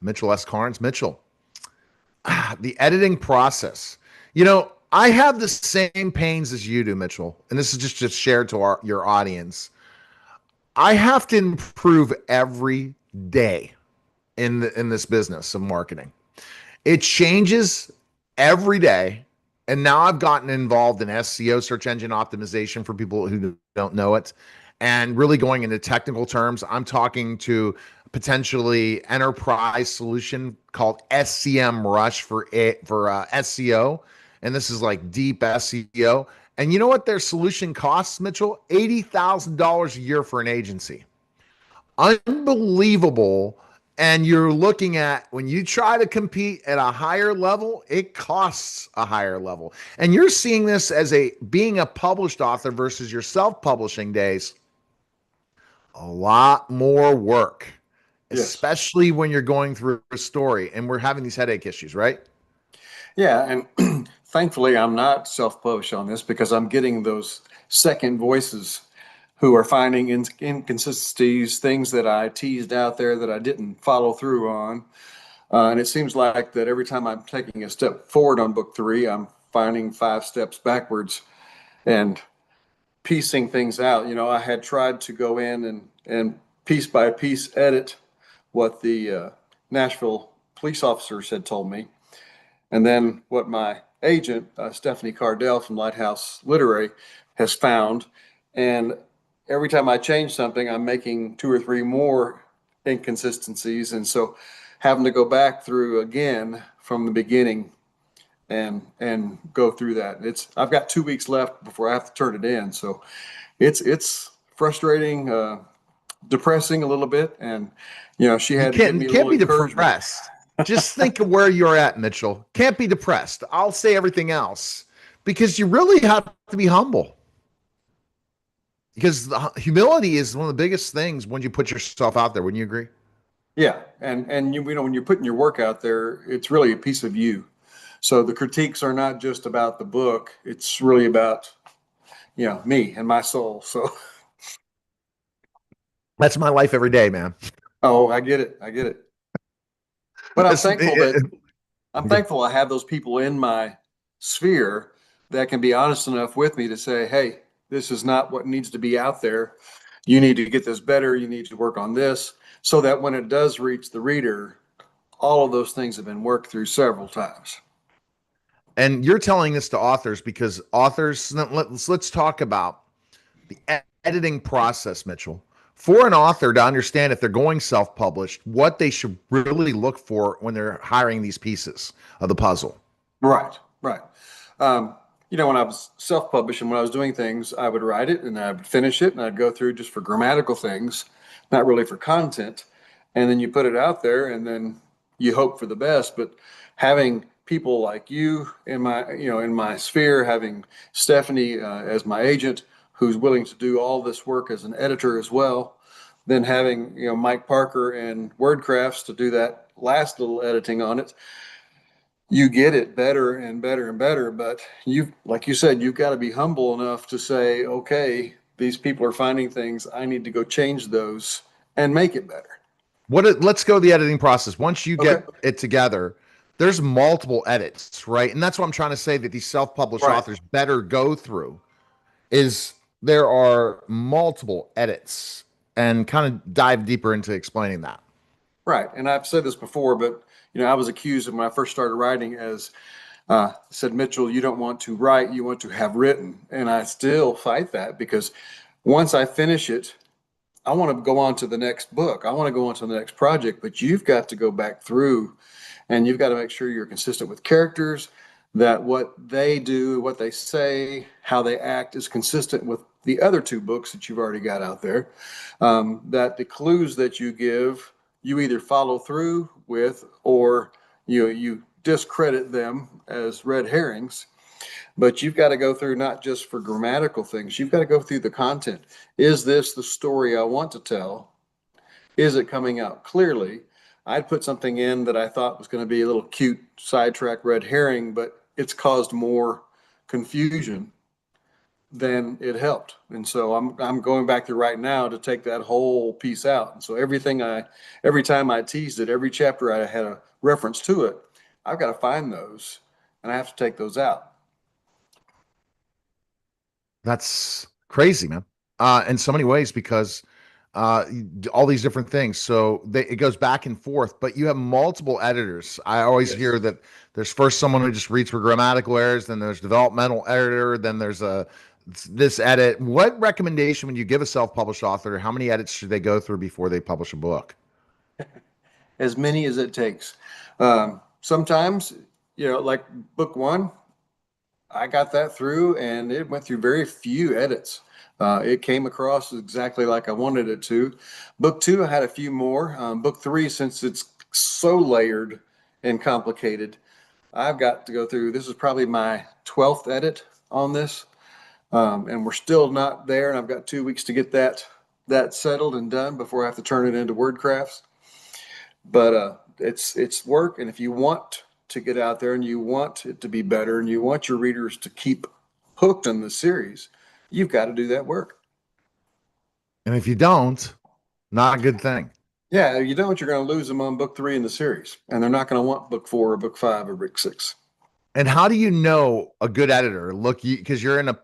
Mitchell S. Karnes. Mitchell, the editing process. I have the same pains as you do, Mitchell, and this is just shared to your audience. I have to improve every day in this business of marketing. It changes every day. And now I've gotten involved in SEO, search engine optimization, for people who don't know it. And really going into technical terms, I'm talking to potentially enterprise solution called SCM Rush for SEO. And this is like deep SEO. And you know what their solution costs, Mitchell? $80,000 a year for an agency. Unbelievable. And you're looking at, when you try to compete at a higher level, it costs a higher level. And you're seeing this as being a published author versus your self-publishing days. A lot more work, Yes. especially when you're going through a story and we're having these headache issues, right? Yeah. And thankfully, I'm not self-published on this because I'm getting those second voices who are finding inconsistencies, things that I teased out there that I didn't follow through on. And it seems like that every time I'm taking a step forward on book 3, I'm finding 5 steps backwards and piecing things out. I had tried to go in and piece by piece edit what the Nashville police officers had told me. And then what my agent, Stephanie Cardell from Lighthouse Literary, has found. And every time I change something, I'm making 2 or 3 more inconsistencies. And so having to go back through again from the beginning and go through that. I've got 2 weeks left before I have to turn it in. So it's frustrating, depressing a little bit. And, she You had to give me a can't little be encouragement. depressed. Just think of where you're at, Mitchell. Can't be depressed. I'll say everything else because you really have to be humble. Because humility is one of the biggest things when you put yourself out there. Wouldn't you agree? Yeah. And when you're putting your work out there, it's really a piece of you. So the critiques are not just about the book. It's really about, me and my soul. So, That's my life every day, man. oh, I get it. I get it. But I'm thankful I have those people in my sphere that can be honest enough with me to say, hey, this is not what needs to be out there. You need to get this better. You need to work on this so that when it does reach the reader, all of those things have been worked through several times. And you're telling this to authors because authors, let's talk about the editing process, Mitchell. For an author to understand if they're going self-published, what they should really look for when they're hiring these pieces of the puzzle. Right, right. When I was self-published and when I was doing things, I would write it and I would finish it and I'd go through just for grammatical things, not really for content. And then you put it out there and then you hope for the best. But having people like you in my sphere, having Stephanie as my agent, who's willing to do all this work as an editor as well, then having Mike Parker and WordCrafts to do that last little editing on it, you get it better and better and better. But like you said, you've got to be humble enough to say, okay, these people are finding things. I need to go change those and make it better. Let's go the editing process. Once you Okay. get it together, there's multiple edits, right? And that's what I'm trying to say that these self-published Right. authors better go through is there are multiple edits, and kind of dive deeper into explaining that. Right. And I've said this before, but I was accused of when I first started writing as said, Mitchell, you don't want to write, you want to have written. And I still fight that because once I finish it, I want to go on to the next book. I want to go on to the next project, but you've got to go back through and you've got to make sure you're consistent with characters, that what they do, what they say, how they act is consistent with the other 2 books that you've already got out there. That the clues that you give, you either follow through with or you discredit them as red herrings. But you've got to go through not just for grammatical things, you've got to go through the content. Is this the story I want to tell? Is it coming out clearly? I'd put something in that I thought was going to be a little cute sidetrack red herring, but it's caused more confusion then it helped. And so I'm going back there right now to take that whole piece out. And so every time I teased it, every chapter I had a reference to it, I've got to find those and I have to take those out. That's crazy, man. In so many ways, because uh, all these different things. So it goes back and forth, but you have multiple editors. I always Yes. hear that there's first someone who just reads for grammatical errors, then there's developmental editor, then there's this edit. What recommendation would you give a self-published author? How many edits should they go through before they publish a book? As many as it takes. Sometimes, like book one, I got that through and it went through very few edits. It came across exactly like I wanted it to. Book two, I had a few more. Book three, since it's so layered and complicated, I've got to go through. This is probably my 12th edit on this, and we're still not there. And I've got 2 weeks to get that settled and done before I have to turn it into WordCrafts. But it's work, and if you want to get out there and you want it to be better and you want your readers to keep hooked on the series, you've got to do that work. And if you don't, not a good thing. Yeah, if you don't, you're going to lose them on book three in the series, and they're not going to want book four or book five or book six. And how do you know a good editor? Look, because you're in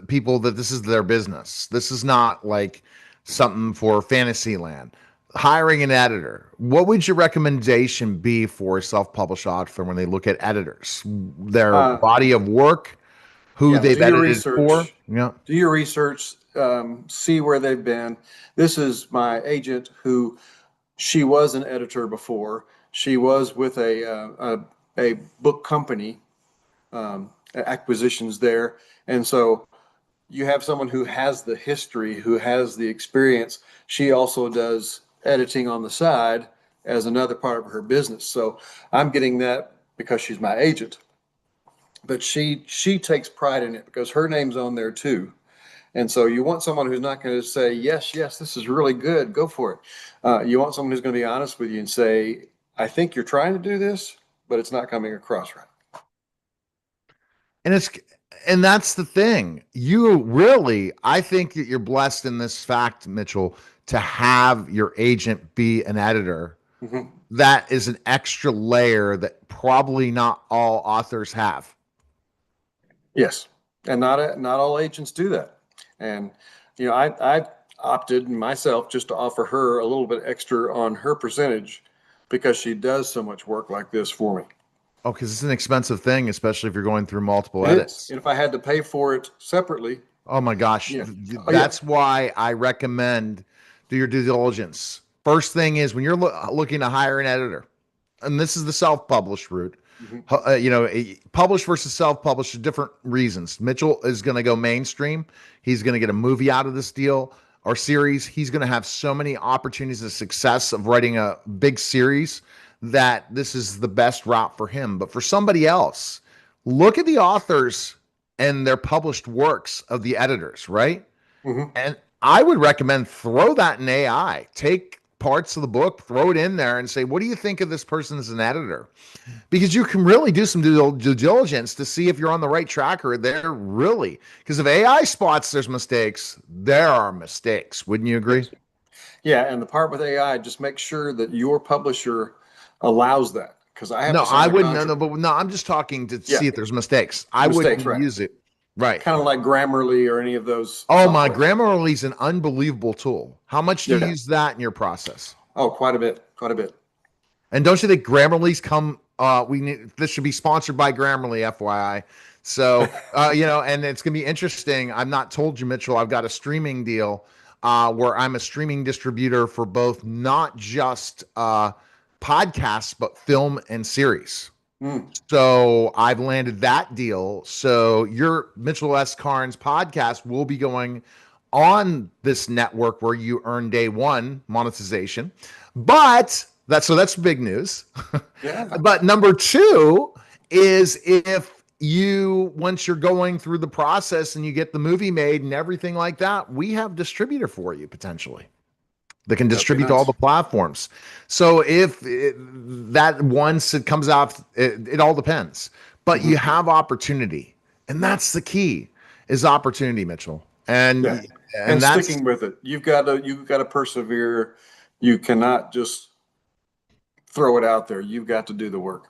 people that this is their business. This is not like something for fantasy land. Hiring an editor. What would your recommendation be for a self-published author when they look at editors? Their body of work, who they've edited for? Yeah. Do your research, see where they've been. This is my agent who, she was an editor before. She was with a book company, acquisitions there. And so you have someone who has the history, who has the experience. She also does editing on the side as another part of her business. So I'm getting that because she's my agent. But she takes pride in it because her name's on there too. And so you want someone who's not going to say, yes, this is really good, go for it. You want someone who's going to be honest with you and say, I think you're trying to do this, but it's not coming across right. And that's the thing. You really, I think that you're blessed in this fact, Mitchell, to have your agent be an editor. Mm-hmm. That is an extra layer that probably not all authors have. Yes. And not all agents do that. And, I opted myself just to offer her a little bit extra on her percentage because she does so much work like this for me. Oh, because it's an expensive thing, especially if you're going through multiple edits. And if I had to pay for it separately. Oh my gosh. That's why I recommend do your due diligence. First thing is when you're looking to hire an editor, and this is the self-published route, published versus self-published are different reasons. Mitchell is going to go mainstream. He's going to get a movie out of this deal or series. He's going to have so many opportunities of success of writing a big series that this is the best route for him. But for somebody else, look at the authors and their published works of the editors, right? Mm-hmm. And I would recommend throw that in AI. Take parts of the book, throw it in there and say, what do you think of this person as an editor? Because you can really do some due diligence to see if you're on the right track or they're really, because if AI spots there's mistakes, there are mistakes. Wouldn't you agree? Yeah. And the part with AI, just make sure that your publisher allows that. Because I have I wouldn't. No, I'm just talking to see if there's mistakes. I wouldn't use it. Right. Kind of like Grammarly or any of those. Oh, my Grammarly is an unbelievable tool. How much do you use that in your process? Oh, quite a bit. And don't you think Grammarly's come? This should be sponsored by Grammarly, FYI. So, and it's going to be interesting. I've not told you, Mitchell, I've got a streaming deal where I'm a streaming distributor for both not just podcasts, but film and series. So I've landed that deal. So your Mitchell S. Karnes podcast will be going on this network where you earn day one monetization. But that's big news. Yeah. But number two is if once you're going through the process and you get the movie made and everything like that, we have distributor for you potentially that can distribute to all the platforms. So if that once it comes out, it all depends, but you have opportunity, and that's the key. is opportunity, Mitchell. And Yeah. and And that's sticking with it. You've got to persevere. You cannot just throw it out there. You've got to do the work.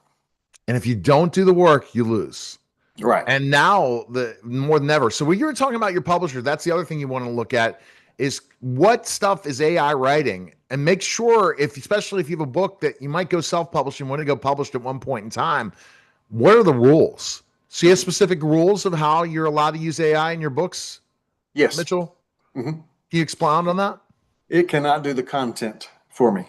and if you don't do the work, you lose. Right. And now the more than ever. So when you were talking about your publisher, that's the other thing you want to look at is what stuff is AI writing, and make sure if, especially if you have a book that you might go self-publishing, want to go published at one point in time, what are the rules? So you have specific rules of how you're allowed to use AI in your books, Yes. Mitchell? Hmm. Can you expound on that? It cannot do the content for me.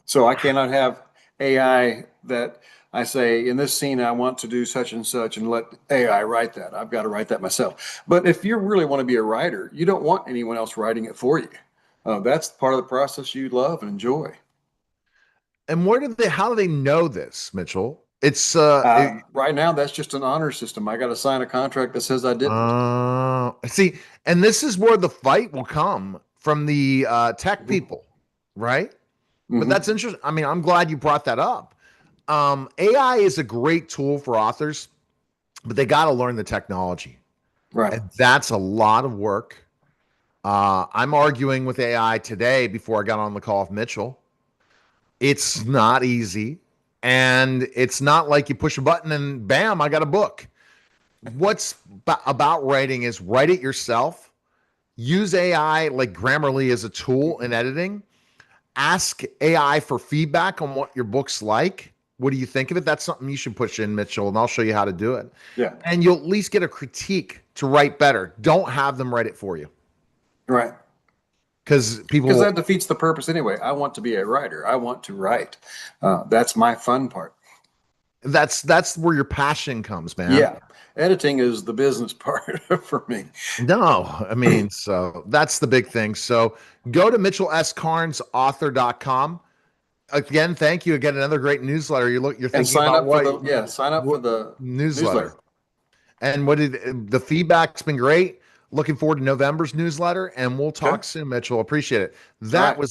So I cannot have AI that I say in this scene, I want to do such and such and let AI write that. I've got to write that myself. But if you really want to be a writer, you don't want anyone else writing it for you. That's part of the process you love and enjoy. And how do they know this, Mitchell? It's Right now, that's just an honor system. I got to sign a contract that says I didn't. see, and this is where the fight will come from the tech Mhm. people, right? But Mhm. that's interesting. I mean, I'm glad you brought that up. AI is a great tool for authors, but they got to learn the technology, Right. and that's a lot of work. I'm arguing with AI today before I got on the call with Mitchell. It's not easy, and it's not like you push a button and bam, I got a book. What's about writing is write it yourself. Use AI like Grammarly as a tool in editing. Ask AI for feedback on what your book's like. What do you think of it? That's something you should push in, Mitchell, and I'll show you how to do it. Yeah. And you'll at least get a critique to write better. Don't have them write it for you Right. because Because people. that defeats the purpose anyway. I want to be a writer. I want to write. That's my fun part. That's where your passion comes, man. Yeah. Editing is the business part for me. No, I mean, so that's the big thing. So go to mitchellscarnesauthor.com. Again, thank you. Again, another great newsletter. You're And thinking about sign up for what the newsletter. newsletter. And what did the feedback's been great. Looking forward to November's newsletter, and we'll Okay. talk soon, Mitchell. Appreciate it. All That right. was